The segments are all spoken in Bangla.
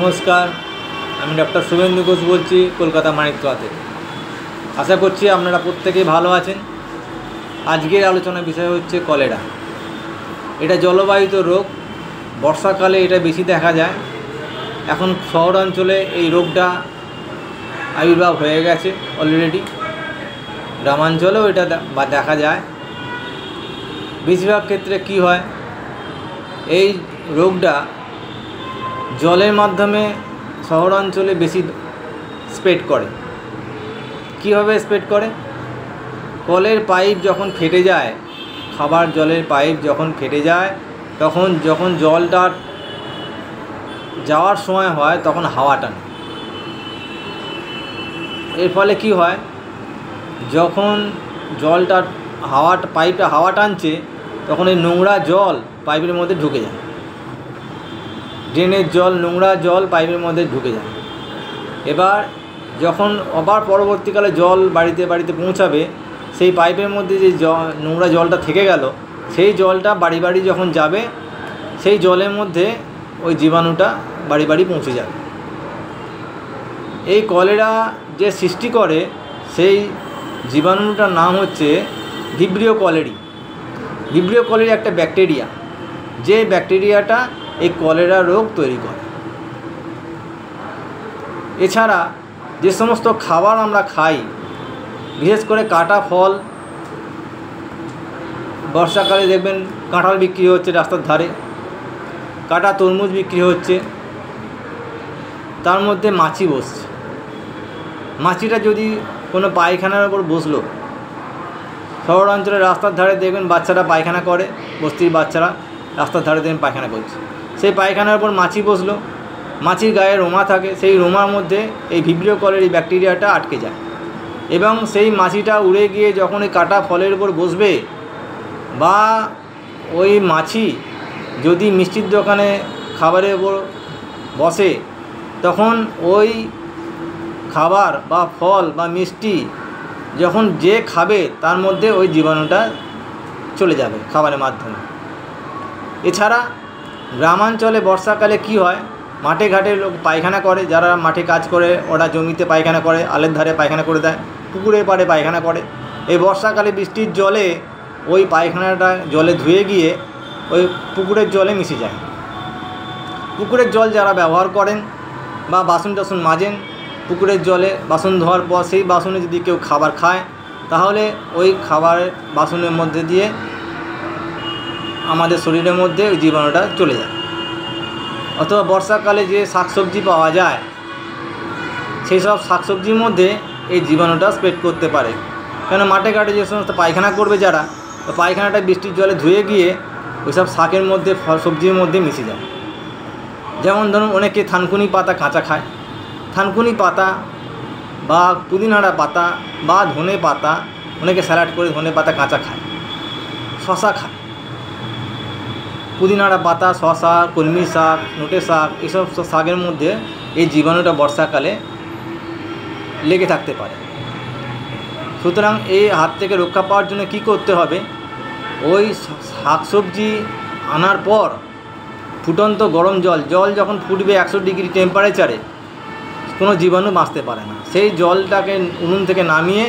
নমস্কার, আমি ডক্টর শুভেন্দু ঘোষ বলছি কলকাতা মানিকতলা থেকে। আশা করছি আপনারা প্রত্যেকেই ভালো আছেন। আজকের আলোচনার বিষয় হচ্ছে কলেরা। এটা জলবাহিত রোগ, বর্ষাকালে এটা বেশি দেখা যায়। এখন শহরাঞ্চলে এই রোগটা আবির্ভাব হয়ে গেছে অলরেডি, গ্রামাঞ্চলেও এটা দেখা যায়। বেশিরভাগ ক্ষেত্রে কি হয়, এই রোগটা জলের মাধ্যমে শহরাঞ্চলে বেশি স্প্রেড করে। কীভাবে স্প্রেড করে? কলের পাইপ যখন ফেটে যায়, খাবার জলের পাইপ যখন ফেটে যায়, তখন যখন জলটা যাওয়ার সময় হয় তখন হাওয়া টানে। এর ফলে কি হয়, যখন জলটা পাইপটা হাওয়া টানছে তখন এই নোংরা জল পাইপের মধ্যে ঢুকে যায়। ড্রেনের জল, নোংরা জল পাইপের মধ্যে ঢুকে যায়। এবার যখন আবার পরবর্তীকালে জল বাড়িতে বাড়িতে পৌঁছাবে, সেই পাইপের মধ্যে যে নোংরা জলটা থেকে গেল, সেই জলটা বাড়ি বাড়ি যখন যাবে, সেই জলের মধ্যে ওই জীবাণুটা বাড়ি বাড়ি পৌঁছে যাবে। এই কলেরা যে সৃষ্টি করে, সেই জীবাণুটার নাম হচ্ছে ভিব্রিও কলেরি। ভিব্রিও কলেরি একটা ব্যাকটেরিয়া, যে ব্যাকটেরিয়াটা এই কলেরা রোগ তৈরি করে। এছাড়া যে সমস্ত খাবার আমরা খাই, বিশেষ করে কাটা ফল, বর্ষাকালে দেখবেন কাঁঠাল বিক্রি হচ্ছে রাস্তার ধারে, কাটা তরমুজ বিক্রি হচ্ছে, তার মধ্যে মাছি বসছে। মাছিটা যদি কোনো পায়খানার ওপর বসলো, শহরাঞ্চলের রাস্তার ধারে দেখবেন বাচ্চারা পায়খানা করে, বস্তির বাচ্চারা রাস্তার ধারে দেখবেন পায়খানা করছে। সেই পায়খানার উপর মাছি বসলো, মাছির গায়ে রোমা থাকে, সেই রোমার মধ্যে এই ভিব্রিও কলেরি ব্যাকটেরিয়াটা আটকে যায় এবং সেই মাছিটা উড়ে গিয়ে যখন এই কাটা ফলের উপর বসবে, বা ওই মাছি যদি মিষ্টির দোকানে খাবারের উপর বসে, তখন ওই খাবার বা ফল বা মিষ্টি যখন যে খাবে তার মধ্যে ওই জীবাণুটা চলে যাবে খাবারের মাধ্যমে। এছাড়া গ্রামাঞ্চলে বর্ষাকালে কি হয়, মাঠে ঘাটে লোক পায়খানা করে, যারা মাঠে কাজ করে ওরা জমিতে পায়খানা করে, আলের ধারে পায়খানা করে দেয়, পুকুরের পাড়ে পায়খানা করে। এই বর্ষাকালে বৃষ্টির জলে ওই পায়খানাটা জলে ধুয়ে গিয়ে ওই পুকুরের জলে মিশে যায়। পুকুরের জল যারা ব্যবহার করেন বা বাসন টাসন মাজেন, পুকুরের জলে বাসন ধোয়ার পর সেই বাসনে যদি কেউ খাবার খায়, তাহলে ওই খাবারের বাসনের মধ্যে দিয়ে আমাদের শরীরের মধ্যে ওই জীবাণুটা চলে যায়। অথবা বর্ষাকালে যে শাকসবজি পাওয়া যায়, সেই সব শাকসবজির মধ্যে এই জীবাণুটা স্প্রেড করতে পারে। কেন মাঠে ঘাটে যে সমস্ত পায়খানা করবে যারা, তো পায়খানাটা বৃষ্টির জলে ধুয়ে গিয়ে ওই সব শাকের মধ্যে, সবজির মধ্যে মিশে যায়। যেমন ধরুন, অনেকে থানকুনি পাতা কাঁচা খায়, থানকুনি পাতা বা পুদিনাড়া পাতা বা ধনে পাতা, অনেকে স্যালাড করে ধনে পাতা কাঁচা খায়, শশা খায়। পুদিনাড়া পাতা, শশা, কলমি শাক, নোটে শাক, এসব শাকের মধ্যে এই জীবাণুটা বর্ষাকালে লেগে থাকতে পারে। সুতরাং এই হাত থেকে রক্ষা পাওয়ার জন্য কি করতে হবে, ওই শাকসবজি আনার পর ফুটন্ত গরম জল যখন ফুটবে 100 ডিগ্রি টেম্পারেচারে, কোনো জীবাণু বাঁচতে পারে না। সেই জলটাকে উনুন থেকে নামিয়ে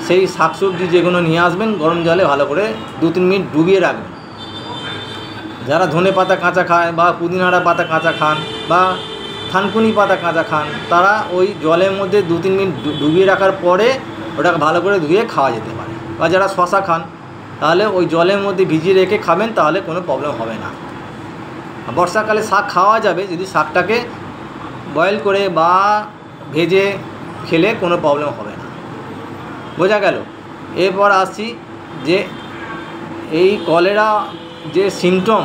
সেই শাকসবজি যেগুলো নিয়ে আসবেন, গরম জলে ভালো করে 2-3 মিনিট ডুবিয়ে রাখবেন। যারা ধনে পাতা কাঁচা খায় বা পুদিনাড়া পাতা কাঁচা খান বা থানকুনি পাতা কাঁচা খান, তারা ওই জলের মধ্যে 2-3 মিনিট ডুবিয়ে রাখার পরে ওটাকে ভালো করে ধুয়ে খাওয়া যেতে পারে। বা যারা শশা খান, তাহলে ওই জলের মধ্যে ভিজিয়ে রেখে খাবেন, তাহলে কোনো প্রবলেম হবে না। বর্ষাকালে শাক খাওয়া যাবে যদি শাকটাকে বয়েল করে বা ভেজে খেলে কোনো প্রবলেম হবে না। বোঝা গেল? এরপর আসছি যে এই কলেরা যে সিমটম,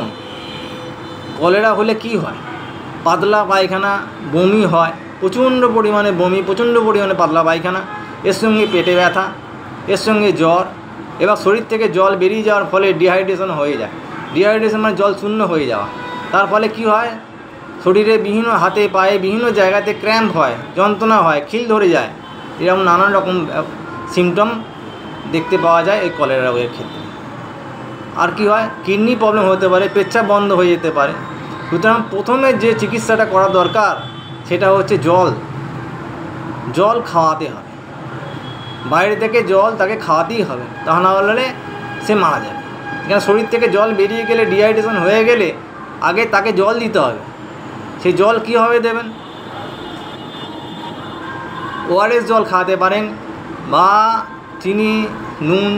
কলেরা হলে কি হয়, পাতলা পায়খানা, বমি হয়, প্রচণ্ড পরিমাণে বমি, প্রচণ্ড পরিমাণে পাতলা পায়খানা, এর সঙ্গে পেটে ব্যথা, এর সঙ্গে জ্বর, এবার শরীর থেকে জল বেরিয়ে যাওয়ার ফলে ডিহাইড্রেশন হয়ে যায়। ডিহাইড্রেশন মানে জল শূন্য হয়ে যাওয়া। তার ফলে কি হয়, শরীরে বিভিন্ন হাতে পায়ে বিভিন্ন জায়গাতে ক্র্যাম্প হয়, যন্ত্রণা হয়, খিল ধরে যায়, এরকম নানান রকম সিমটম দেখতে পাওয়া যায় এই কলেরা রোগের ক্ষেত্রে। আর কি হয়, কিডনি প্রবলেম হতে পারে, পেচ্ছাপ বন্ধ হয়ে যেতে পারে। সুতরাং প্রথমে যে চিকিৎসাটা করা দরকার সেটা হচ্ছে জল। জল খাওয়াতে হবে, বাইরে থেকে জল তাকে খাওয়াতেই হবে, তা না হলে সে মারা যাবে। কেন শরীর থেকে জল বেরিয়ে গেলে, ডিহাইড্রেশন হয়ে গেলে আগে তাকে জল দিতে হবে। সেই জল কীভাবে দেবেন? ওআরএস জল খাওয়াতে পারেন, বা চিনি নুন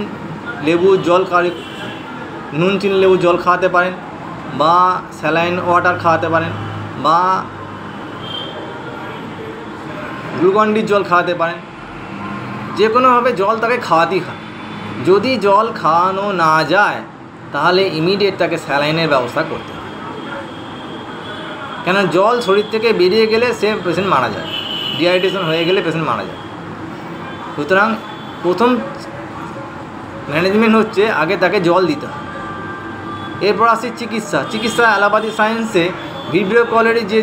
লেবু জল নুন চিনি লেবু জল খাওয়াতে পারেন, বা স্যালাইন ওয়াটার খাওয়াতে পারেন, বা গ্লুকন-ডির জল খাওয়াতে পারেন। যে কোনোভাবে জল তাকে খাওয়াতেই হয়। যদি জল খাওয়ানো না যায় তাহলে ইমিডিয়েট তাকে স্যালাইনের ব্যবস্থা করতে হবে। কেন জল শরীর থেকে বেরিয়ে গেলে সে পেশেন্ট মারা যায়, ডিহাইড্রেশন হয়ে গেলে পেশেন্ট মারা যায়। সুতরাং প্রথম ম্যানেজমেন্ট হচ্ছে আগে তাকে জল দিতে হবে। এরপর আসি চিকিৎসা। অ্যালোপ্যাথি সায়েন্সে ভিব্রিও কলেরি যে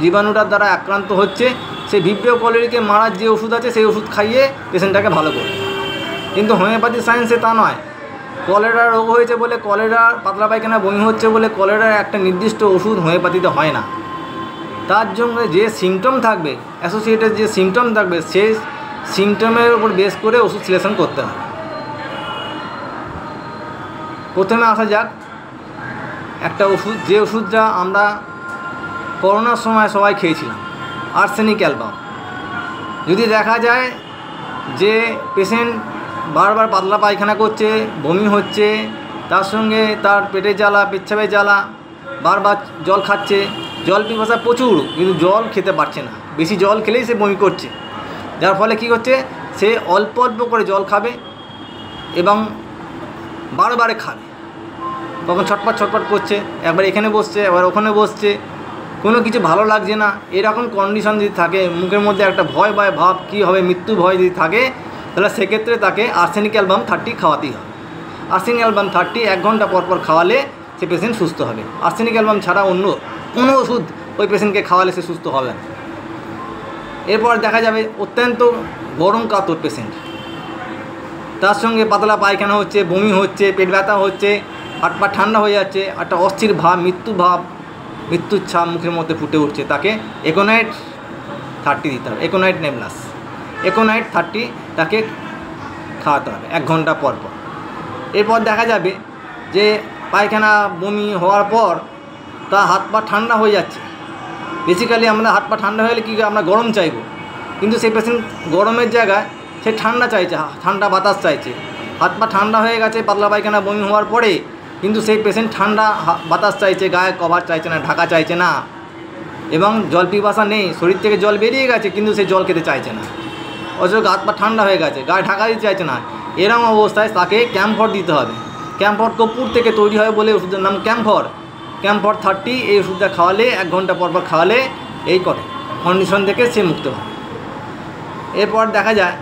জীবাণুটার দ্বারা আক্রান্ত হচ্ছে, সেই ভিব্রিও কলেরিকে মারার যে ওষুধ আছে সেই ওষুধ খাইয়ে পেশেন্টটাকে ভালো করবে। কিন্তু হোমিওপ্যাথি সায়েন্সে তা নয়। কলেরা রোগ হয়েছে বলে, কলেরার পাতলা পায়খানা বমি হচ্ছে বলে কলেরার একটা নির্দিষ্ট ওষুধ হোমিওপ্যাথিতে হয় না। তার জন্য যে সিমটম থাকবে, অ্যাসোসিয়েটেড যে সিমটম থাকবে, সেই সিমটমের উপর বেস করে ওষুধ সিলেকশন করতে হবে। প্রথমে আসা যাক একটা ওষুধ, যে ওষুধটা আমরা করোনার সময় সবাই খেয়েছিলাম, আর্সেনিক অ্যালবাম। যদি দেখা যায় যে পেশেন্ট বারবার পাতলা পায়খানা করছে, বমি হচ্ছে, তার সঙ্গে তার পেটে জ্বালা, পেচ্ছাপে জ্বালা, বারবার জল খাচ্ছে, জল পিপাসা প্রচুর, কিন্তু জল খেতে পারছে না, বেশি জল খেলেই সে বমি করছে, যার ফলে কী হচ্ছে, সে অল্প অল্প করে জল খাবে এবং বারে খাবে, তখন ছটপট করছে, একবার এখানে বসছে, একবার ওখানে বসছে, কোনো কিছু ভালো লাগছে না, এরকম কন্ডিশন যদি থাকে, মুখের মধ্যে একটা ভয় ভাব কী হবে, মৃত্যু ভয় যদি থাকে, তাহলে সেক্ষেত্রে তাকে আর্সেনিক অ্যালবাম 30 খাওয়াতেই হবে। আর্সেনিক অ্যালবাম 30 1 ঘন্টা পর খাওয়ালে সে পেশেন্ট সুস্থ হবে। আর্সেনিক অ্যালবাম ছাড়া অন্য কোনো ওষুধ ওই পেশেন্টকে খাওয়ালে সে সুস্থ হবে না। এরপর দেখা যাবে অত্যন্ত গরম কাতর পেশেন্ট, তার সঙ্গে পাতলা পায়খানা হচ্ছে, বমি হচ্ছে, পেট ব্যথা হচ্ছে, হাত পা ঠান্ডা হয়ে যাচ্ছে, একটা অস্থির ভাব, মৃত্যুর ছাপ মুখের মধ্যে ফুটে উঠছে, তাকে একোনাইট 30 দিতে হবে। একোনাইট নেবলাস, একোনাইট 30 তাকে খাওয়াতে হবে 1 ঘন্টা পর। এরপর দেখা যাবে যে পায়খানা বমি হওয়ার পর তার হাত পা ঠান্ডা হয়ে যাচ্ছে। বেসিক্যালি আমরা হাত পা ঠান্ডা হলে কী, আমরা গরম চাইব, কিন্তু সেই পেশেন্ট গরমের জায়গায় সে ঠান্ডা চাইছে, ঠান্ডা বাতাস চাইছে। হাত পা ঠান্ডা হয়ে গেছে পাতলা পায়খানা বমি হওয়ার পরে, কিন্তু সেই পেশেন্ট ঠান্ডা বাতাস চাইছে, গায়ে কভার চাইছে না, ঢাকা চাইছে না, এবং জল পিপাসা নেই, শরীর থেকে জল বেরিয়ে গেছে কিন্তু সে জল খেতে চাইছে না, অথচ হাত পা ঠান্ডা হয়ে গেছে, গায়ে ঢাকা দিতে চাইছে না। এরকম অবস্থায় তাকে ক্যাম্ফর দিতে হবে। ক্যাম্ফর কর্পূর থেকে তৈরি হয় বলে ওষুধের নাম ক্যাম্ফর। 30 এই ওষুধটা খাওয়ালে 1 ঘন্টা পর খাওয়ালে এই কন্ডিশন থেকে সে মুক্ত হয়। এরপর দেখা যায়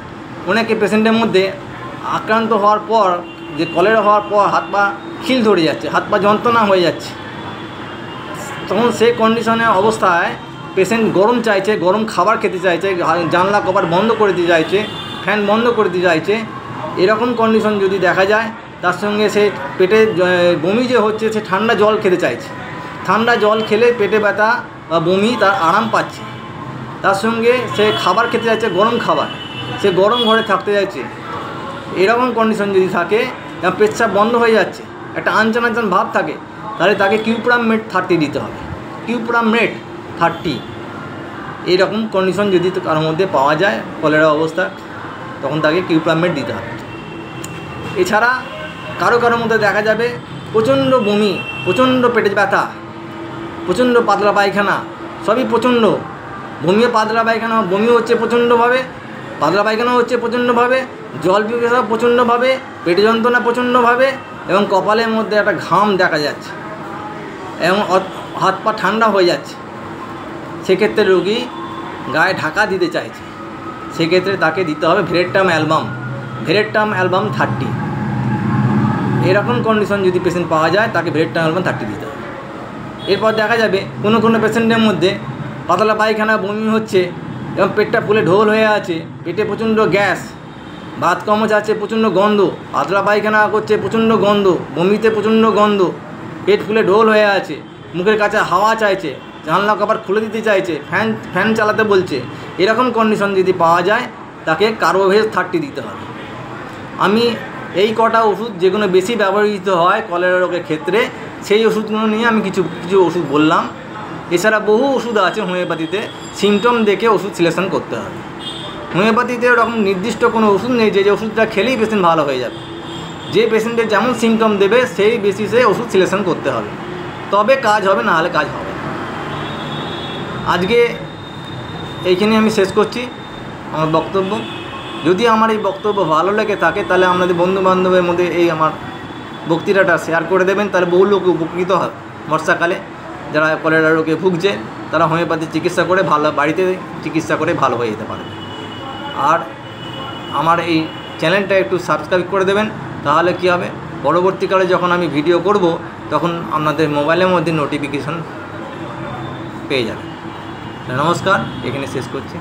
অনেকে পেশেন্টের মধ্যে আক্রান্ত হওয়ার পর, যে কলেরা হওয়ার পর হাত পা খিল ধরে যাচ্ছে, হাত পা যন্ত্রণা হয়ে যাচ্ছে, তখন সেই কন্ডিশনে অবস্থায় পেশেন্ট গরম চাইছে, গরম খাবার খেতে চাইছে, জানলা কভার বন্ধ করে দিতে চাইছে, ফ্যান বন্ধ করে দিতে চাইছে। এরকম কন্ডিশন যদি দেখা যায়, তার সঙ্গে সে পেটে বমি যে হচ্ছে, সে ঠান্ডা জল খেতে চাইছে, ঠান্ডা জল খেলে পেটে ব্যথা বা বমি তার আরাম পাচ্ছে, তার সঙ্গে সে খাবার খেতে চাইছে, গরম খাবার, সে গরম ঘরে থাকতে চাইছে, এরকম কন্ডিশন যদি থাকে, পেচ্ছাপ বন্ধ হয়ে যাচ্ছে, একটা আনচান ভাব থাকে, তাহলে তাকে কিউপ্রামেট 30 দিতে হবে। কিউপ্রামেট 30 এইরকম কন্ডিশন যদি কারোর মধ্যে পাওয়া যায় কলেরা অবস্থা, তখন তাকে কিউপ্রামেট দিতে হবে। এছাড়া কারোর মধ্যে দেখা যাবে প্রচণ্ড বমি, প্রচণ্ড পেটে ব্যথা, প্রচণ্ড পাতলা পায়খানা, সবই প্রচণ্ড, বমিও পাতলা পায়খানা, বমি হচ্ছে প্রচণ্ডভাবে, পাতলা পায়খানা হচ্ছে প্রচণ্ডভাবে, জল পিপাসা প্রচণ্ডভাবে, পেটে যন্ত্রণা প্রচণ্ডভাবে, এবং কপালের মধ্যে একটা ঘাম দেখা যাচ্ছে, এবং হাত পা ঠান্ডা হয়ে যাচ্ছে। সেক্ষেত্রে রোগী গায়ে ঢাকা দিতে চাইছে, সেক্ষেত্রে তাকে দিতে হবে ভেরেট্টাম অ্যালবাম 30। এরকম কন্ডিশন যদি পেশেন্ট পাওয়া যায়, তাকে ভেরেট্টাম অ্যালবাম 30 দিতে হবে। এরপর দেখা যাবে কোনো পেশেন্টের মধ্যে পাতলা পায়খানা, বমি হচ্ছে এবং পেটটা ফুলে ঢোল হয়ে আছে, পেটে প্রচণ্ড গ্যাস, ভাত কম যাচ্ছে, প্রচণ্ড গন্ধ, পাতলা পায়খানা করছে, প্রচণ্ড গন্ধ, বমিতে প্রচণ্ড গন্ধ, পেট ফুলে ঢোল হয়ে আছে, মুখের কাছে হাওয়া চাইছে, জানলা কভার খুলে দিতে চাইছে, ফ্যান চালাতে বলছে, এরকম কন্ডিশন যদি পাওয়া যায় তাকে কার্বোভেজ 30 দিতে হবে। আমি এই কটা ওষুধ যেগুলো বেশি ব্যবহৃত হয় কলেরা রোগের ক্ষেত্রে সেই ওষুধগুলো নিয়ে আমি কিছু ওষুধ বললাম। এছাড়া বহু ওষুধ আছে হোমিওপ্যাথিতে, সিমটম দেখে ওষুধ সিলেকশন করতে হবে। হোমিওপ্যাথিতে ওরকম নির্দিষ্ট কোনো ওষুধ নেই যে ওষুধটা খেলেই পেশেন্ট ভালো হয়ে যাবে। যে পেশেন্টের যেমন সিমটম দেবে সেই বেসিসে ওষুধ সিলেকশন করতে হবে, তবে কাজ হবে, না হলে কাজ হবে। আজকে এইখানে আমি শেষ করছি আমার বক্তব্য। যদি আমার এই বক্তব্য ভালো লেগে থাকে তাহলে আপনাদের বন্ধুবান্ধবের মধ্যে এই আমার বক্তৃতাটা শেয়ার করে দেবেন, তাহলে বহু লোক উপকৃত হয়। বর্ষাকালে যারা কলেরা রোগে ভুগছে তারা হোমিওপ্যাথি চিকিৎসা করে বাড়িতে চিকিৎসা করে ভালো হয়ে যেতে পারে। আর আমার এই চ্যানেলটা একটু সাবস্ক্রাইব করে দেবেন, তাহলে কি হবে, পরবর্তীকালে যখন আমি ভিডিও করব তখন আপনাদের মোবাইলের মধ্যে নোটিফিকেশন পেয়ে যাবেন। নমস্কার, এখানে শেষ করছি।